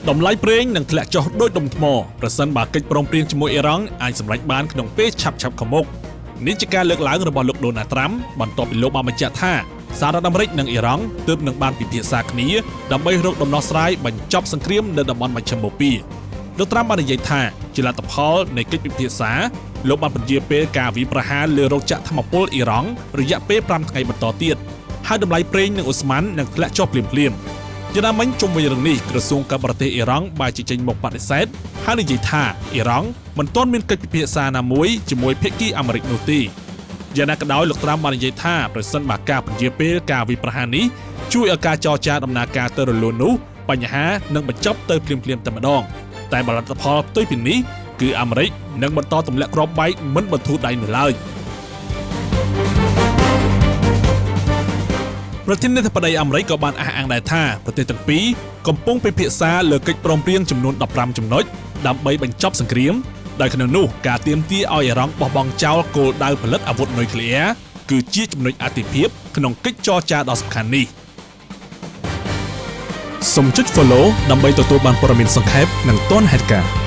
ដំឡៃប្រេងនឹងធ្លាក់ចុះដោយដុំថ្មប្រសិនបើកិច្ចព្រមព្រៀងជាមួយអ៊ីរ៉ង់អាចសម្រេចបានក្នុងពេលឆាប់ខាងមុខនេះជាការលើកឡើងរបស់លោកដូណាល់ត្រាំបន្ទាប់ពីលោកបានបញ្ជាក់ថាសហរដ្ឋអាមេរិកនិងអ៊ីរ៉ង់ទើបនឹងបានពិភាក្សាគ្នាដើម្បីរកដំណោះស្រាយបញ្ចប់សង្គ្រាមនៅតំបន់មជ្ឈិមបូព៌ាលោកត្រាំបាននិយាយថាជាលទ្ធផលនៃកិច្ចពិភាក្សាលោកបានពន្យាពេលការវាយប្រហារលើរោងចក្រថាមពលអ៊ីរ៉ង់រយៈពេល5ថ្ងៃបន្តទៀតហើយតម្លៃប្រេងនិងអូស្មန်នឹងធ្លាក់ចុះភ្លាមៗយ៉ាងណាមិញជុំវិញរឿងនេះក្រសួងការបរទេសអ៊ីរ៉ង់បានចេញមកបដិសេធហើយនិយាយថាអ៊ីរ៉ង់មិនទាន់មានកិច្ចពិភាក្សាណាមួយជាមួយភាគីអាមេរិកនោះទេយ៉ាងណាក៏ដោយលោកត្រាំបាននិយាយថាប្រសិនបើការពន្យាពេលការវាយប្រហារនេះជួយឲ្យការចរចាដំណើរការទៅរលូននោះបញ្ហានឹងបញ្ចប់ទៅភ្លាមៗតែម្ដងតែបលទ្ធផលផ្ទុយពីនេះគឺអាមេរិកនឹងបន្តទម្លាក់គ្រាប់បែកមិនបន្ធូរដៃនោះឡើយប្រធានាធិបតីអាមេរិកក៏បានអះអាងដែរថាប្រទេសទាំងពីរកំពុងពិភាក្សាលើកិច្ចព្រមព្រៀងចំនួន15ចំណុចដើម្បីបញ្ចប់សង្គ្រាមដោយក្នុងនោះការទាមទារឲ្យអ៊ីរ៉ង់បោះបង់ចោលគោលដៅផលិតអាវុធនុយក្លេអ៊ែរគឺជាចំណុចអាទិភាពក្នុងកិច្ចចរចាដ៏សំខាន់នេះសូមចុច Follow ដើម្បីទទួលបានព័ត៌មានសង្ខេបនិងទាន់ហេតុការណ៍